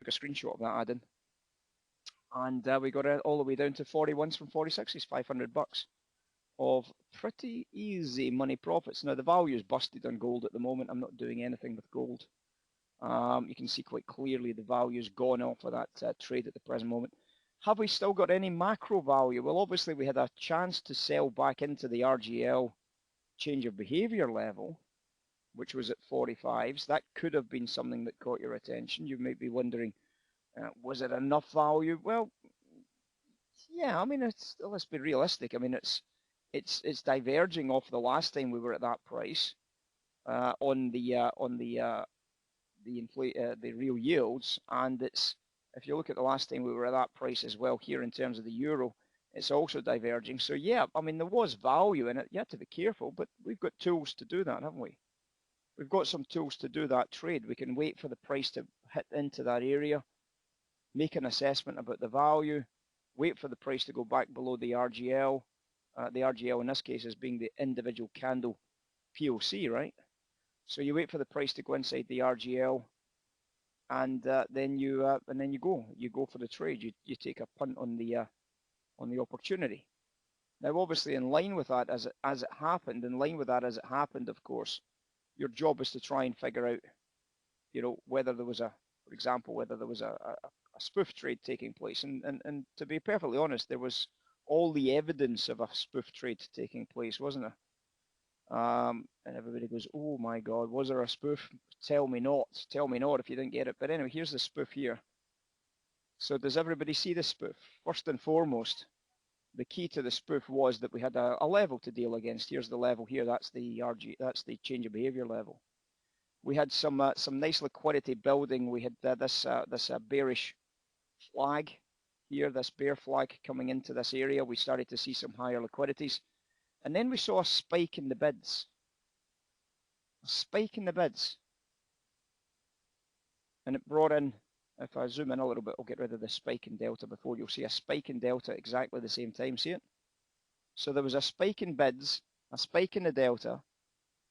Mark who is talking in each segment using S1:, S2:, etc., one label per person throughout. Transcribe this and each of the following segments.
S1: took a screenshot of that add-in, and we got it all the way down to 41s from 46s, $500 of pretty easy money profits. Now the value is busted on gold at the moment. I'm not doing anything with gold. You can see quite clearly the value's gone off of that trade at the present moment. Have we still got any macro value? Well, obviously we had a chance to sell back into the RGL change of behavior level, which was at 45s. That could have been something that caught your attention. You might be wondering, was it enough value? Well, yeah, I mean, let's be realistic. I mean, it's diverging off the last time we were at that price on the real yields, and it's, if you look at the last time we were at that price as well here in terms of the euro, it's also diverging. So yeah, I mean, there was value in it. You have to be careful, but we've got tools to do that, haven't we? We've got some tools to do that trade. We can wait for the price to hit into that area, make an assessment about the value, wait for the price to go back below the RGL. The RGL in this case is being the individual candle POC, right? So you wait for the price to go inside the RGL, and then you go for the trade. You take a punt on the opportunity. Now, obviously, in line with that, as it happened, of course, your job is to try and figure out, whether there was for example, whether there was a spoof trade taking place. And to be perfectly honest, there was all the evidence of a spoof trade taking place, wasn't there? And everybody goes, oh my God, was there a spoof? Tell me not if you didn't get it. But anyway, here's the spoof here. So does everybody see the spoof? First and foremost, the key to the spoof was that we had a level to deal against. Here's the level here. That's the change of behavior level. We had some nice liquidity building. We had this bearish flag here, this bear flag coming into this area. We started to see some higher liquidities. And then we saw a spike in the bids. A spike in the bids. And it brought in, if I zoom in a little bit, I'll get rid of the spike in delta before you'll see a spike in delta at exactly the same time. See it? So there was a spike in bids, a spike in the delta,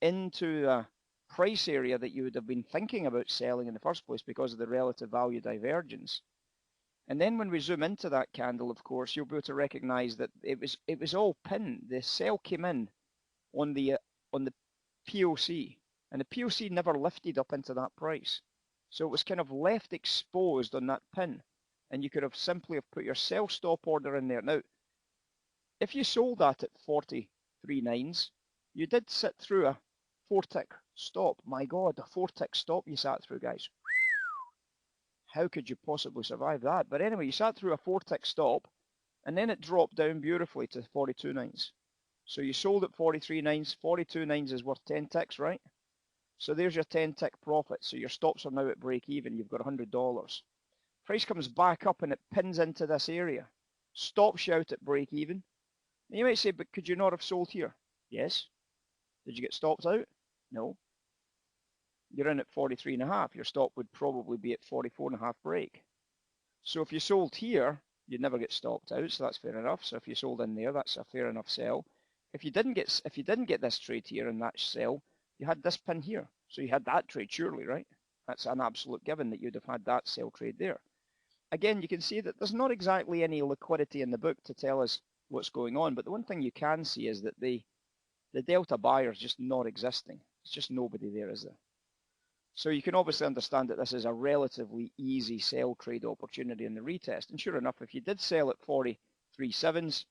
S1: into a price area that you would have been thinking about selling in the first place because of the relative value divergence. And then when we zoom into that candle, of course, you'll be able to recognize that it was all pinned. The sell came in on the POC, and the POC never lifted up into that price. So it was kind of left exposed on that pin, and you could have simply have put your sell stop order in there. Now, if you sold that at 43.9s, you did sit through a 4-tick stop. My God, a 4-tick stop you sat through, guys. How could you possibly survive that? But anyway, you sat through a 4-tick stop, and then it dropped down beautifully to 42.9s. So you sold at 43.9s. 42.9s is worth 10 ticks, right? So there's your 10-tick profit. So your stops are now at break even. You've got $100. Price comes back up and it pins into this area. Stops you out at break even. And you might say, but could you not have sold here? Yes. Did you get stopped out? No. You're in at 43.5. Your stop would probably be at 44.5 break. So if you sold here, you'd never get stopped out. So that's fair enough. So if you sold in there, that's a fair enough sell. If you didn't get this trade here and that sell, you had this pin here. So you had that trade surely, right? That's an absolute given that you'd have had that sell trade there. Again, you can see that there's not exactly any liquidity in the book to tell us what's going on. But the one thing you can see is that the delta buyer is just not existing. It's just nobody there, is there? So you can obviously understand that this is a relatively easy sell trade opportunity in the retest. And sure enough, if you did sell at 43.7s,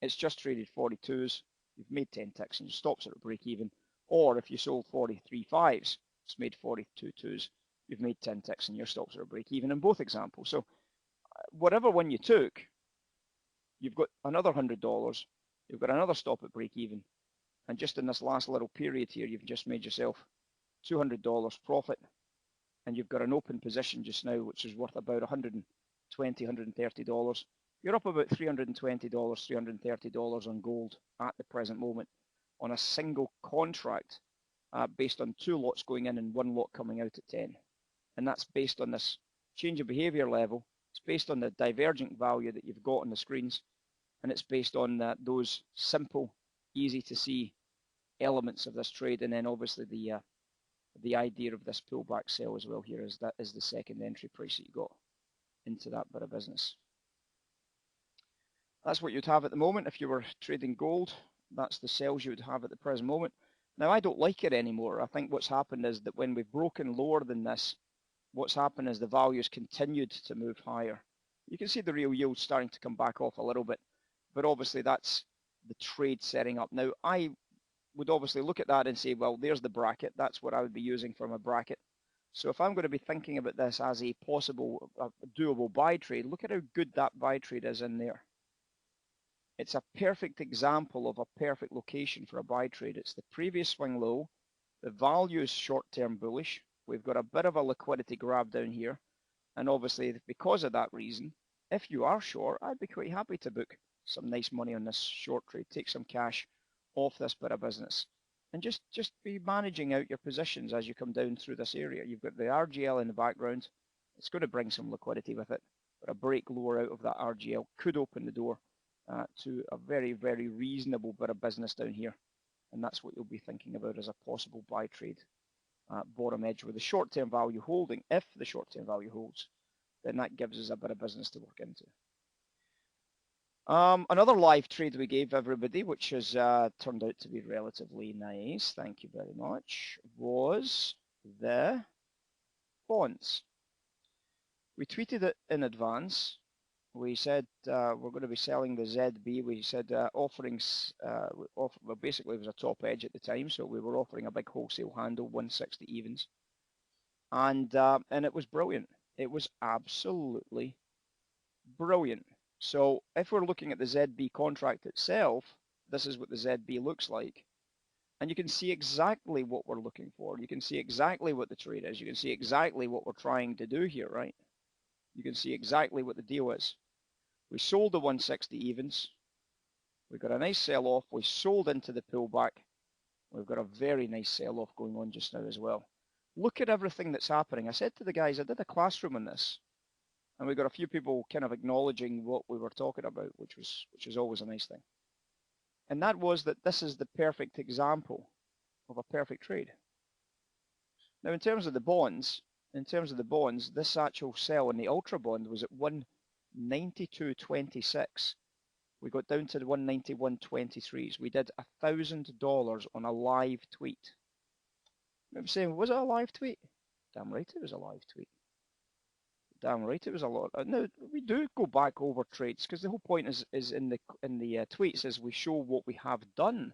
S1: it's just traded 42s. You've made 10 ticks and your stops are at break even. Or if you sold 43.5s, it's made 42.2s. You've made 10 ticks and your stops are at break even in both examples. So whatever one you took, you've got another $100. You've got another stop at break even. And just in this last little period here, you've just made yourself $200 profit, and you've got an open position just now which is worth about $120, $130. You're up about $320, $330 on gold at the present moment on a single contract based on 2 lots going in and 1 lot coming out at 10. And that's based on this change of behavior level. It's based on the divergent value that you've got on the screens, and it's based on those simple, easy to see elements of this trade. And then obviously the idea of this pullback sell as well here is that is the second entry price that you got. into that bit of business. That's what you'd have at the moment if you were trading gold. That's the sales you would have at the present moment. Now, I don't like it anymore. I think what's happened is that when we've broken lower than this, what's happened is the value's continued to move higher. You can see the real yield starting to come back off a little bit, but obviously that's the trade setting up. Now, I would obviously look at that and say, well, there's the bracket. That's what I would be using from a bracket. So if I'm going to be thinking about this as a possible, doable buy trade, look at how good that buy trade is in there. It's a perfect example of a perfect location for a buy trade. It's the previous swing low. The value is short-term bullish. We've got a bit of a liquidity grab down here. And obviously, because of that reason, if you are short, I'd be quite happy to book some nice money on this short trade, take some cash off this bit of business, and just be managing out your positions as you come down through this area. You've got the RGL in the background. It's going to bring some liquidity with it, but a break lower out of that RGL could open the door to a very, very reasonable bit of business down here. And that's what you'll be thinking about as a possible buy trade. Bottom edge with the short-term value holding. If the short-term value holds, then that gives us a bit of business to work into. Another live trade we gave everybody, which has turned out to be relatively nice, thank you very much, was the bonds. We tweeted it in advance. We said we're going to be selling the ZB. We said offerings, well, basically it was a top edge at the time, so we were offering a big wholesale handle, 160 evens. And it was brilliant. It was absolutely brilliant. So if we're looking at the ZB contract itself, this is what the ZB looks like. And you can see exactly what we're looking for. You can see exactly what the trade is. You can see exactly what we're trying to do here, right? You can see exactly what the deal is. We sold the 160 evens. We got a nice sell-off. We sold into the pullback. We've got a very nice sell-off going on just now as well. Look at everything that's happening. I said to the guys, I did a classroom on this, and we got a few people kind of acknowledging what we were talking about, which is always a nice thing. And that was that this is the perfect example of a perfect trade. Now, in terms of the bonds, this actual sell in the ultra bond was at 192.26. We got down to the 191.23s. We did $1,000 on a live tweet. I'm saying, was it a live tweet? Damn right it was a live tweet. Damn right it was a lot. Now, we do go back over trades because the whole point is in the tweets is we show what we have done.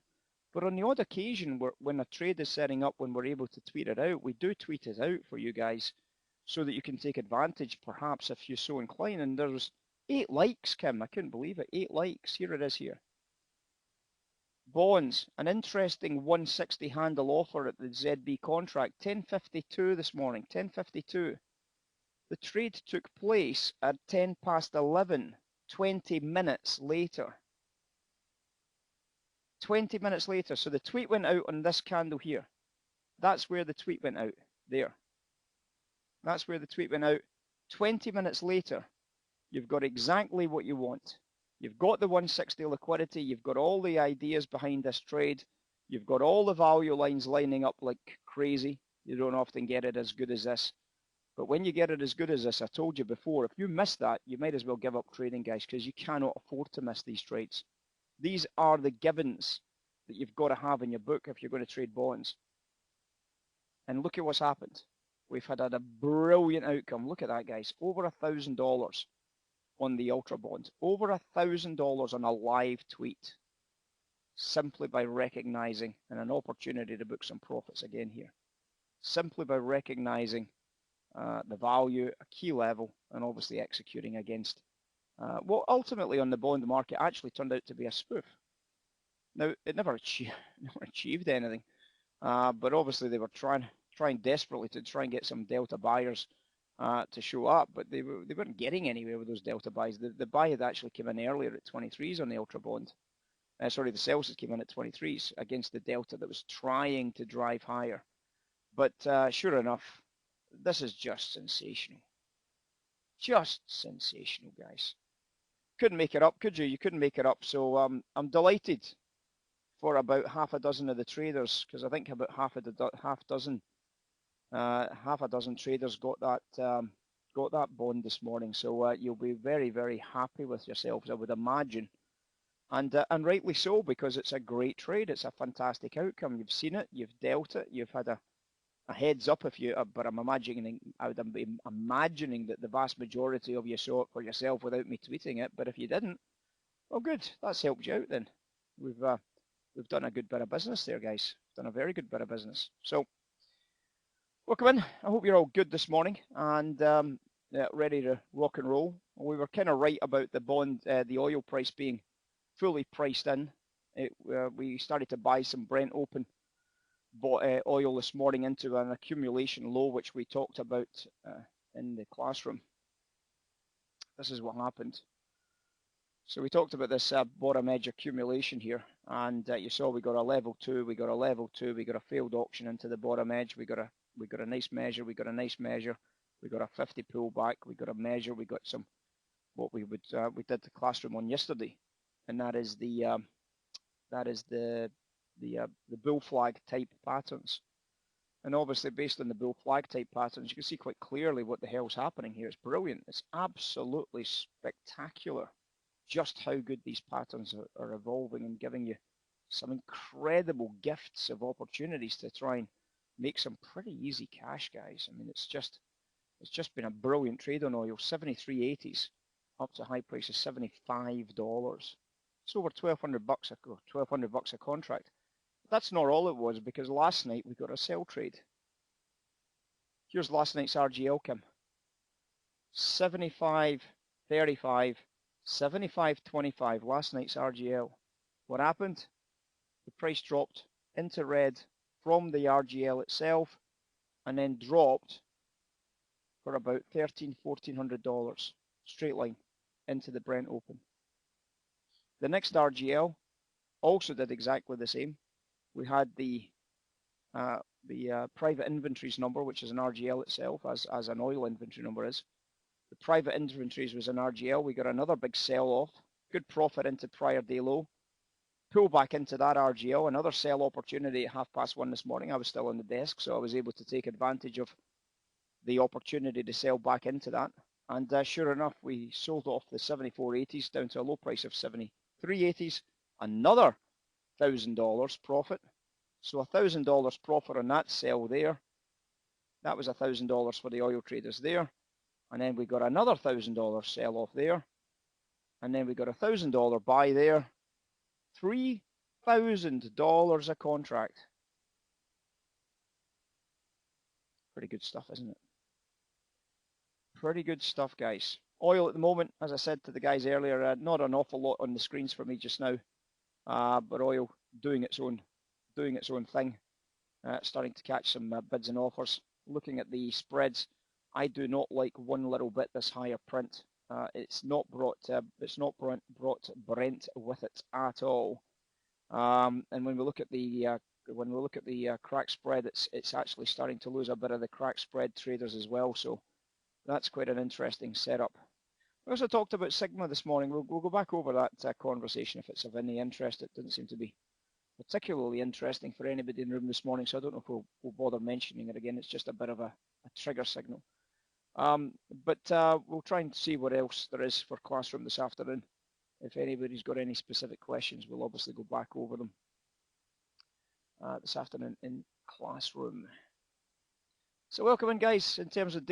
S1: But on the odd occasion, when a trade is setting up, when we're able to tweet it out, we do tweet it out for you guys so that you can take advantage, perhaps, if you're so inclined. And there's 8 likes, Kim. I couldn't believe it. 8 likes. Here it is here. Bonds, an interesting 160 handle offer at the ZB contract. 10.52 this morning, 10.52. The trade took place at 10 past 11, 20 minutes later. 20 minutes later. So the tweet went out on this candle here. That's where the tweet went out. There. That's where the tweet went out. 20 minutes later, you've got exactly what you want. You've got the 160 liquidity. You've got all the ideas behind this trade. You've got all the value lines lining up like crazy. You don't often get it as good as this. But when you get it as good as this, I told you before, if you miss that, you might as well give up trading, guys, because you cannot afford to miss these trades. These are the givens that you've got to have in your book if you're going to trade bonds. And look at what's happened. We've had a brilliant outcome. Look at that, guys. Over $1,000 on the ultra bond. Over $1,000 on a live tweet. Simply by recognizing, and an opportunity to book some profits again here. Simply by recognizing the value, a key level, and obviously executing against what ultimately on the bond market actually turned out to be a spoof. Now, it never achieved anything, but obviously they were trying desperately to try and get some delta buyers to show up, but they weren't getting anywhere with those delta buys. The buy had actually come in earlier at 23s on the ultra bond. Sorry, the sales had came in at 23s against the delta that was trying to drive higher. But sure enough, this is just sensational. Just sensational, guys. Couldn't make it up, could you? You couldn't make it up. So I'm delighted for about half a dozen of the traders, because I think about half a dozen traders got that got that bond this morning. So you'll be very, very happy with yourselves, I would imagine. And rightly so, because it's a great trade. It's a fantastic outcome. You've seen it, you've dealt it, you've had a heads up if you, but I would be imagining that the vast majority of you saw it for yourself without me tweeting it. But if you didn't, well, good. That's helped you out then. We've done a good bit of business there, guys. Done a very good bit of business. So welcome in. I hope you're all good this morning and ready to rock and roll. We were kind of right about the bond, the oil price being fully priced in. We started to buy some Brent open oil this morning into an accumulation low, which we talked about in the classroom. This is what happened. So we talked about this bottom edge accumulation here, and you saw we got a level 2, we got a level 2, we got a failed auction into the bottom edge, we got a nice measure, we got a nice measure, we got a 50 pullback, we got a measure, we got some what we did the classroom on yesterday, and that is the bull flag type patterns. And obviously based on the bull flag type patterns, you can see quite clearly what the hell's happening here. It's brilliant. It's absolutely spectacular just how good these patterns are evolving and giving you some incredible gifts of opportunities to try and make some pretty easy cash, guys. I mean, it's just been a brilliant trade on oil. 73.80s up to high price of $75. It's over $1,200 a contract. That's not all it was, because last night we got a sell trade. Here's last night's RGL, Kim. 75.35, 75.25, last night's RGL. What happened? The price dropped into red from the RGL itself and then dropped for about $1,400 straight line into the Brent open. The next RGL also did exactly the same. We had the private inventories number, which is an RGL itself, as an oil inventory number is. The private inventories was an RGL. We got another big sell-off, good profit into prior day low, pull back into that RGL, another sell opportunity at 1:30 this morning. I was still on the desk, so I was able to take advantage of the opportunity to sell back into that. And sure enough, we sold off the 74.80s down to a low price of 73.80s, another $1,000 profit. So $1,000 profit on that sell there. That was $1,000 for the oil traders there. And then we got another $1,000 sell off there. And then we got a $1,000 buy there. $3,000 a contract. Pretty good stuff, isn't it? Pretty good stuff, guys. Oil at the moment, as I said to the guys earlier, not an awful lot on the screens for me just now. But oil doing its own thing, starting to catch some bids and offers. Looking at the spreads, I do not like one little bit this higher print. It's not brought Brent with it at all. And when we look at the crack spread, it's actually starting to lose a bit of the crack spread traders as well. So that's quite an interesting setup. We also talked about Sigma this morning. We'll go back over that conversation if it's of any interest. It didn't seem to be particularly interesting for anybody in the room this morning, so I don't know if we'll bother mentioning it again. It's just a bit of a trigger signal. But we'll try and see what else there is for classroom this afternoon. If anybody's got any specific questions, we'll obviously go back over them this afternoon in classroom. So welcome in, guys. In terms of